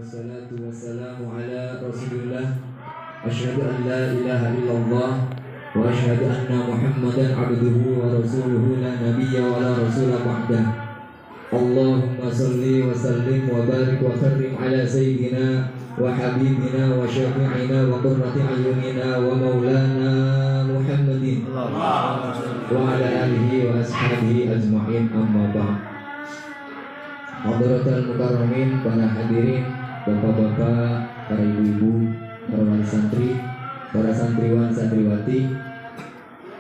wassalatu wassalamu ala rasulillah. Asyhadu an la ilaha illallah wa asyhadu anna muhammadan abduhu wa rasuluhu la nabiyya wa la rasula ba'dah. Allahumma salli wa sallim wa barik wa karrim ala sayyidina wa habibina wa syafi'ina wa qurrati ayunina wa maulana Muhammadin wa ala alihi wa ashabihi ajma'in, amma ba'd. Hadratul mukarramin, para hadirin, bapak-bapak, para ibu-ibu, para wali santri, para santriwan santriwati,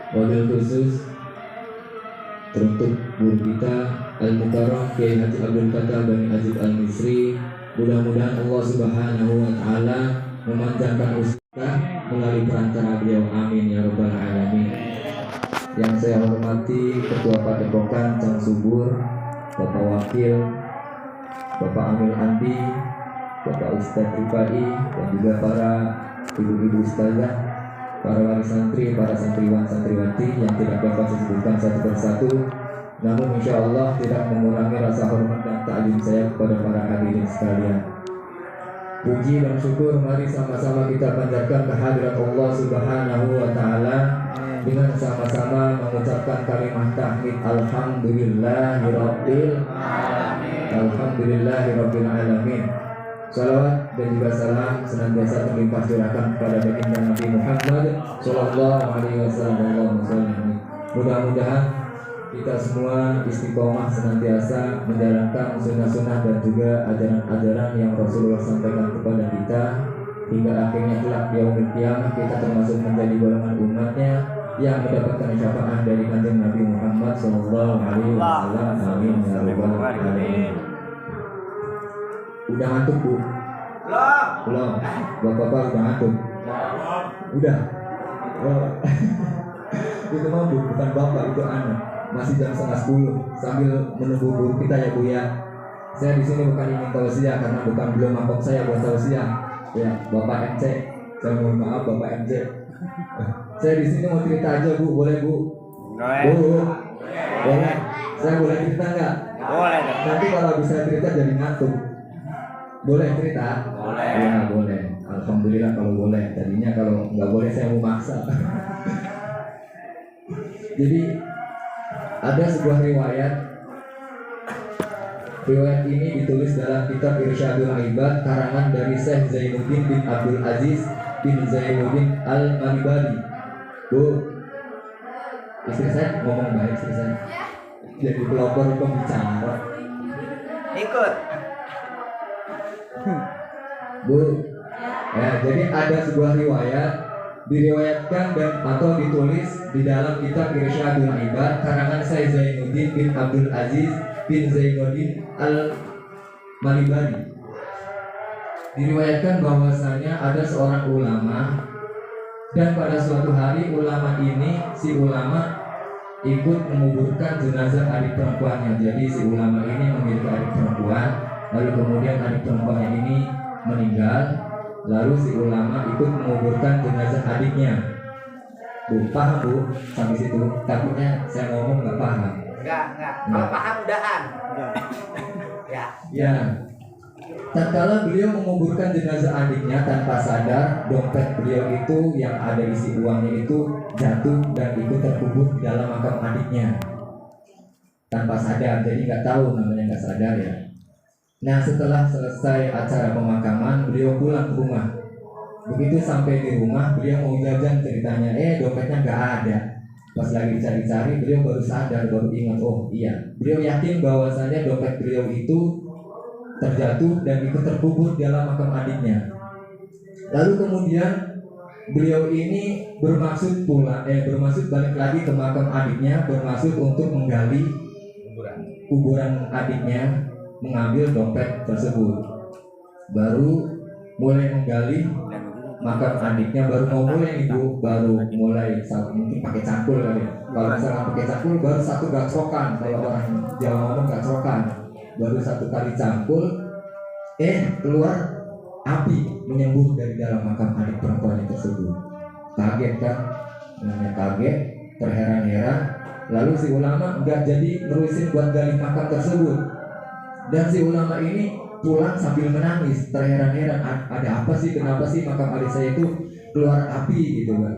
wabil khusus teruntuk guru kita Al-Mukarram Kiai Haji Abdul Fattah Bani Aziz Al-Misri. Mudah-mudahan Allah Subhanahu wa taala memanjangkan usia melalui perantara beliau, amin ya rabbal alamin. Yang saya hormati Ketua Padepokan Cang Subur, Bapak Wakil, Bapak Amil Andi, Bapak Ustadz Rifai, dan juga para ibu-ibu ustazah, para wali santri, para santriwan santriwati yang tidak dapat disebutkan satu persatu, namun insya Allah tidak mengurangi rasa hormat dan taklim saya kepada para hadirin sekalian. Puji dan syukur mari sama-sama kita panjatkan kehadirat Allah Subhanahu wa taala dengan sama-sama mengucapkan kalimat tahmid alhamdulillahirabbil alamin. Alhamdulillahirabbil alamin. Salawat dan juga salam senantiasa terlimpah curahkan kepada baginda Nabi Muhammad sallallahu alaihi wasallam. Mudah-mudahan kita semua istiqomah senantiasa menjalankan sunnah-sunnah dan juga ajaran-ajaran yang Rasulullah sampaikan kepada kita, hingga akhirnya kelak yaumul qiyamah kita termasuk menjadi golongan umatnya yang mendapatkan syafaat dari kanjeng Nabi Muhammad sallallahu alaihi wasallam. Amin ya rabbal alamin. Udah ngantuk, Bu? Belum. Bapak-bapak udah ngantuk? Udah. Oh. Itu mah, Bu, bukan bapak, itu anak. Masih jam 9:30 sambil menunggu guru kita ya, Bu ya. Saya di sini bukan ingin tausiah karena bukan belum mabok saya buat tausiah. Ya, Bapak MC. Saya mohon maaf Bapak MC. Saya di sini mau cerita aja, Bu. Boleh, Bu? Bu. Boleh. Saya boleh cerita nggak? Boleh. Nanti kalau bisa cerita jadi ngantuk. Boleh cerita? Boleh. Ya, boleh. Alhamdulillah kalau boleh. Tadinya kalau nggak boleh saya mau maksa. Jadi ada sebuah riwayat. Riwayat ini ditulis dalam kitab Irsyadul Ibad karangan dari Syekh Zainuddin bin Abdul Aziz bin Zainuddin Al-Malibari. Bu, istri saya ngomong baik, istri saya jadi pelopor pembicara. Ikut. Bu, ya, jadi ada sebuah riwayat diriwayatkan dan atau ditulis di dalam kitab Irsyadul Ibad karangan Syekh Zainuddin bin Abdul Aziz bin Zainuddin Al-Malibari. Diriwayatkan bahwasanya ada seorang ulama, dan pada suatu hari ulama ini, si ulama ikut menguburkan jenazah adik perempuannya. Jadi si ulama ini memiliki adik perempuan, lalu kemudian adik perempuannya ini meninggal, lalu si ulama ikut menguburkan jenazah adiknya. Bu, paham Bu? Sampai situ takutnya saya ngomong nggak paham. Enggak. Kalau paham udahan. Ya. Tatkala beliau menguburkan jenazah adiknya, tanpa sadar dompet beliau itu yang ada isi uangnya itu jatuh dan ikut terkubur di dalam makam adiknya. Tanpa sadar, jadi nggak tahu, namanya nggak sadar ya. Nah, setelah selesai acara pemakaman, beliau pulang ke rumah. Begitu sampai di rumah, beliau mau jajan ceritanya, dompetnya nggak ada. Pas lagi cari-cari, beliau baru sadar, baru ingat, oh iya. Beliau yakin bahwasannya dompet beliau itu terjatuh dan ikut terkubur di dalam makam adiknya. Lalu kemudian beliau ini bermaksud balik lagi ke makam adiknya, bermaksud untuk menggali kuburan adiknya, mengambil dompet tersebut. Baru mulai menggali makam adiknya, baru mau mulai Ibu, baru mulai mungkin pakai cangkul kali. Kalau misalnya pakai cangkul baru satu gacrokan, kalau orang Jawa ngomong gacrokan. Baru satu kali cangkul, keluar api menyembur dari dalam makam adik perempuan tersebut. Kaget kan? Namanya kaget, terheran-heran. Lalu si ulama nggak jadi nerusin buat gali makam tersebut. Dan si ulama ini pulang sambil menangis, terheran-heran, ada apa sih, kenapa sih makam adik saya itu keluar api gitu kan.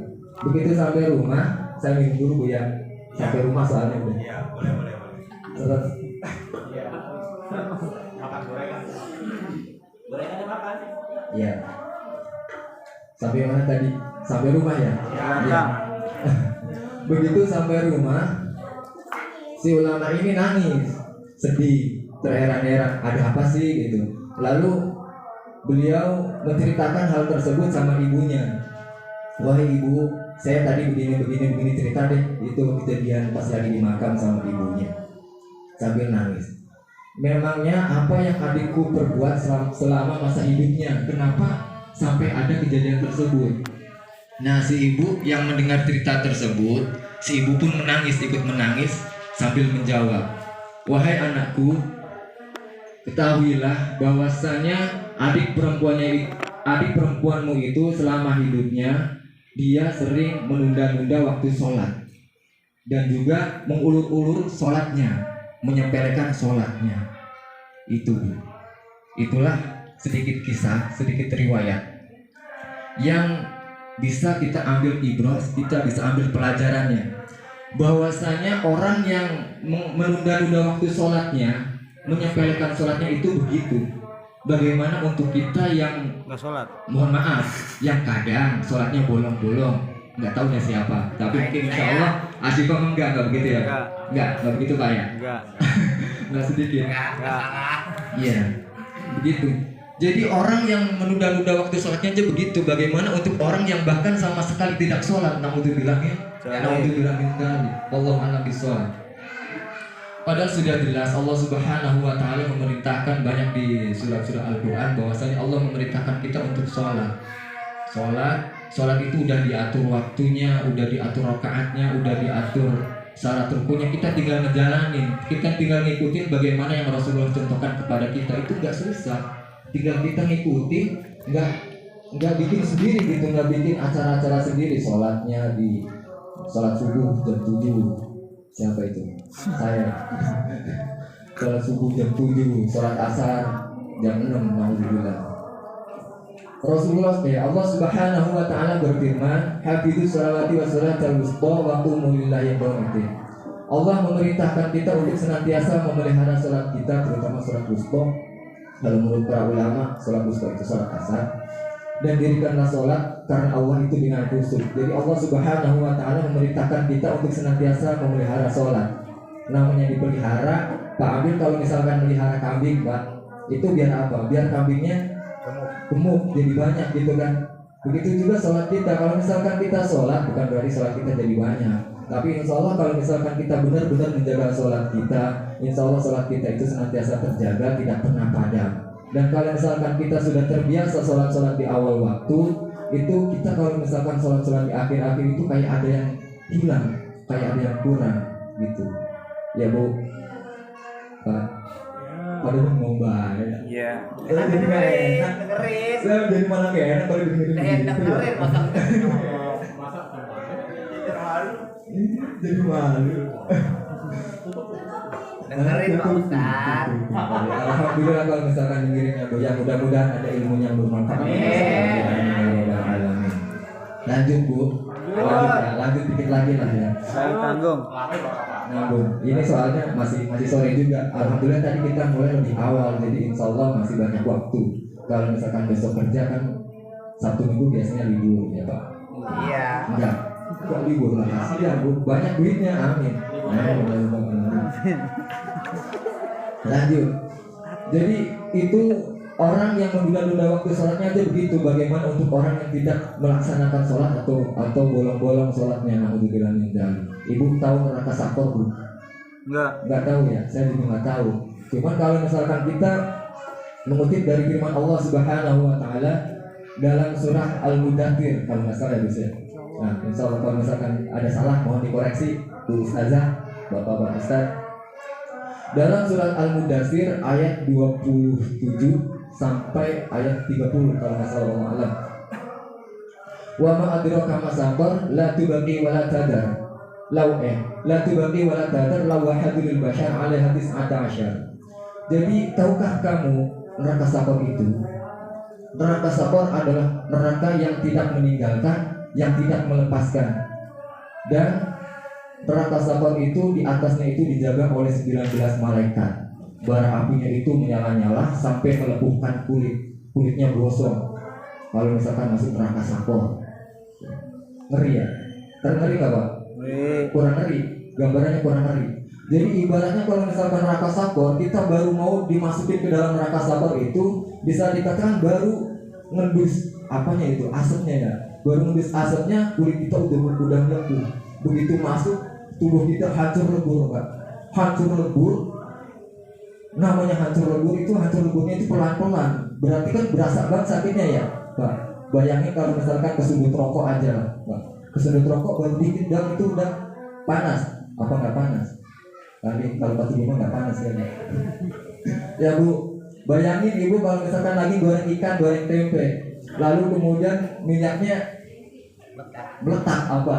Begitu sampai rumah, saya minum dulu Bu ya. Sampai rumah soalnya udah. Iya, boleh. Terus Iya. Makan gorengan. Gorengan ada makan. iya. Sampai mana tadi? Sampai rumah ya? Iya. Begitu sampai rumah, si ulama ini nangis, sedih, terheran-heran, ada apa sih gitu. Lalu beliau menceritakan hal tersebut sama ibunya. Wahai ibu, saya tadi begini cerita deh. Itu kejadian pas lagi di makam sama ibunya. Sambil nangis. Memangnya apa yang adikku perbuat selama masa hidupnya? Kenapa sampai ada kejadian tersebut? Nah, si ibu yang mendengar cerita tersebut, si ibu pun menangis, ikut menangis sambil menjawab, wahai anakku, ketahuilah bahwasanya adik perempuanmu itu selama hidupnya dia sering menunda-nunda waktu sholat dan juga mengulur-ulur sholatnya, menyepelekan sholatnya. Itulah sedikit kisah, sedikit riwayat yang bisa kita ambil ibrah, kita bisa ambil pelajarannya. Bahwasanya orang yang menunda-nunda waktu sholatnya, menyepelekan sholatnya itu begitu. Bagaimana untuk kita yang Nggak sholat. mohon maaf, yang kadang sholatnya bolong-bolong, nggak tahunya siapa, tapi mungkin insya Allah Asyikom enggak begitu ya? Enggak begitu Pak ya? Enggak sedikit. Iya, begitu. Jadi orang yang menunda-nunda waktu sholatnya aja begitu. Bagaimana untuk orang yang bahkan sama sekali tidak sholat? Naudzubillah ya. Naudzubillah min dzalik. Wallahu a'lam bishawab. Padahal sudah jelas Allah Subhanahu wa taala memerintahkan banyak di surat-surat Al-Qur'an bahwasanya Allah memerintahkan kita untuk sholat. Sholat itu udah diatur waktunya, udah diatur rakaatnya, udah diatur syarat rukunya. Kita tinggal ngejalanin, kita tinggal ngikutin bagaimana yang Rasulullah contohkan kepada kita. Itu nggak susah, tinggal kita ngikutin, nggak bikin sendiri gitu, nggak bikin acara-acara sendiri. Sholatnya di sholat subuh jam 7. Siapa itu? Saya. Sholat subuh jam 7, sholat asar jam 6. Alhamdulillah. Rasulullah Allah Subhanahu wa taala berfirman, "Hafidzus sholawati was sholatal wusta wa qumu lillahi qanitin." Allah memerintahkan kita untuk senantiasa memelihara sholat kita, terutama sholat wusta. Kalau menurut para ulama, sholat wusta itu sholat asar. Dan dirikanlah sholat karena Allah itu dengan khusyuk. Jadi Allah Subhanahu wa taala memerintahkan kita untuk senantiasa memelihara sholat. Namanya dipelihara, Pak Amir kalau misalkan melihara kambing, Pak, itu biar apa? Biar kambingnya gemuk, jadi banyak gitu kan. Begitu juga sholat kita. Kalau misalkan kita sholat, bukan berarti sholat kita jadi banyak, tapi insya Allah kalau misalkan kita benar-benar menjaga sholat kita, insya Allah sholat kita itu senantiasa terjaga, tidak pernah padam. Dan kalau misalkan kita sudah terbiasa sholat-sholat di awal waktu, itu kita kalau misalkan sholat-sholat di akhir-akhir itu kayak ada yang hilang, kayak ada yang kurang gitu. Ya Bu, Pak, pada mau bayar. Iya. Saya jadi nggak enak. Dengerin. Saya jadi malah nggak enak kalau dengerin gitu. Dengerin masa Jadi malu. dengerin Pak Ustaz. Alhamdulillah kalau misalkan dengerin ya, mudah-mudahan ada ilmu yang bermanfaat. Lanjut Bu. Lanjut dikit lagi lah ya. Saya tanggung. Nah Bu, ini soalnya masih sore juga. Alhamdulillah tadi kita mulai lebih awal, jadi insya Allah masih banyak waktu. Kalau misalkan besok kerja kan Sabtu Minggu biasanya libur ya Pak. Iya. Enggak libur lah, kasihan Bu, banyak duitnya, amin. Lanjut. Jadi itu orang yang menunda-nunda waktu sholatnya aja begitu. Bagaimana untuk orang yang tidak melaksanakan sholat atau bolong-bolong sholatnya? Naudzubillah min dzalik. Ibu tahu neraka sakor Bu? Nggak tahu ya, saya juga nggak tahu. Cuman kalau misalkan kita mengutip dari firman Allah Subhanahu wa taala dalam surah Al-Mudaththir, kalau nggak salah ya Bu ya. Nah, insya Allah kalau misalkan ada salah mohon dikoreksi Bu Ustazah, Bapak Ustaz. Dalam surat Al-Mudaththir ayat 27 sampai ayat 30 kalau nggak salah Allah alam. Wa ma adraka ma saqar la tubaqi wa la tadar. La tubaqi wa la tadar la wahadul bashar 'alaiha 19. Jadi tahukah kamu neraka Sakor itu? Neraka Sakor adalah neraka yang tidak meninggalkan, yang tidak melepaskan. Dan neraka Sakor itu di atasnya itu dijaga oleh 19 malaikat. Bara apinya itu menyala-nyala sampai melepuhkan kulitnya gosong. Kalau misalkan masuk neraka Sakor, ngeri ya? Ngeri nggak Pak? Kurang ngeri, gambarannya kurang ngeri. Jadi ibaratnya kalau misalkan neraka Sakor, kita baru mau dimasukin ke dalam neraka Sakor itu bisa dikatakan baru ngendus apanya itu, asapnya ya. Baru ngendus asapnya, kulit kita udah melepuh. Begitu masuk, tubuh kita hancur lebur Pak. Hancur lebur. Namanya hancur lebur itu, hancur leburnya itu pelan-pelan. Berarti kan berasa banget sakitnya ya Pak. Bayangin kalau misalkan kesundut rokok aja Pak. Kesundut rokok baru dikit dan itu udah panas. Apa nggak panas? Tadi kalau pasti ibu nggak panas ya. Ya Bu, bayangin ibu kalau misalkan lagi goreng ikan, goreng tempe, lalu kemudian minyaknya meletak apa?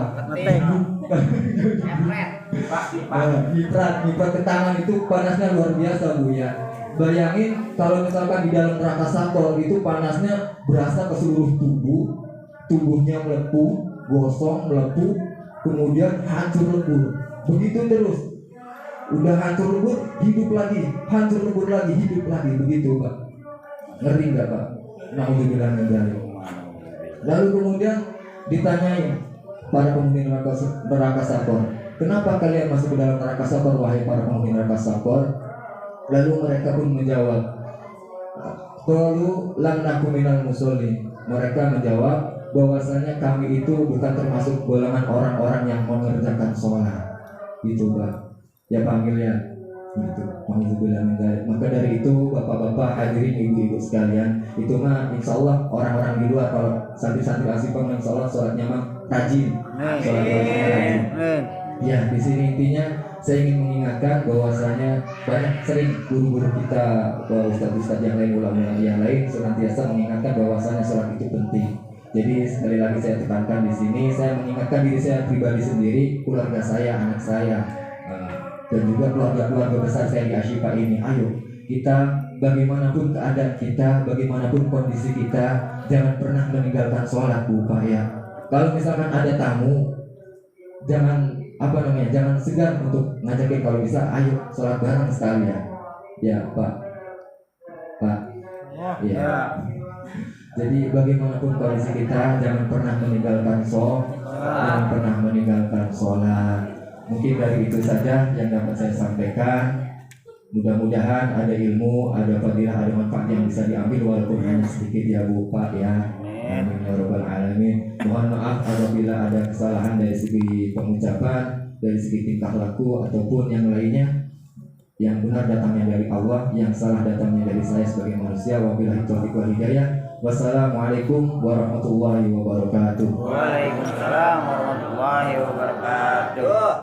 Niprat ke tangan itu panasnya luar biasa Bu ya. Bayangin kalau misalkan di dalam neraka Sakor itu panasnya berasa ke seluruh tubuhnya melepuh, gosong, melepuh, kemudian hancur lebur. Begitu terus. Udah hancur lebur, hidup lagi, hancur lebur lagi, hidup lagi, begitu Pak. Ngeri nggak Pak? Nauzubillah min dzalik. Lalu kemudian ditanyain para penghuni neraka Sakor, kenapa kalian masuk ke dalam neraka Sakor wahai para penghuni neraka Sakor? Lalu mereka pun menjawab, qalu lam naku minal musholin. Mereka menjawab bahwasanya kami itu bukan termasuk golongan orang-orang yang mengerjakan sholat. Gitu Pak. Ya panggilnya gitu. Maka dari itu bapak-bapak hadirin ibu-ibu sekalian, itu mah insya Allah orang-orang di luar kalau santri-santri asifah insya Allah sholatnya mah rajin, sholatnya rajin. Ya di sini intinya saya ingin mengingatkan bahwasanya banyak sering guru-guru kita, ustadz-ustadz yang lain, ulama yang lain senantiasa mengingatkan bahwasanya sholat itu penting. Jadi sekali lagi saya tekankan di sini, saya mengingatkan diri saya pribadi sendiri, keluarga saya, anak saya, dan juga keluarga besar saya di Asyifa ini. Ayo kita bagaimanapun keadaan kita, bagaimanapun kondisi kita, jangan pernah meninggalkan sholat Bu Pak ya. Kalau misalkan ada tamu, jangan jangan segan untuk ngajakin, kalau bisa ayo sholat bareng sekalian ya Pak. Ya. Jadi bagaimanapun kondisi kita, jangan pernah meninggalkan sholat. Mungkin dari itu saja yang dapat saya sampaikan. Mudah-mudahan ada ilmu, ada fadilah, ada manfaat yang bisa diambil walaupun hanya sedikit ya Bu Pak ya. Amin ya rabbal alamin. Mohon maaf apabila ada kesalahan dari segi pengucapan, dari segi tingkah laku ataupun yang lainnya. Yang benar datangnya dari Allah, yang salah datangnya dari saya sebagai manusia. Wabillahi taufiq wal hidayah. Wassalamualaikum warahmatullahi wabarakatuh. Waalaikumsalam warahmatullahi wabarakatuh.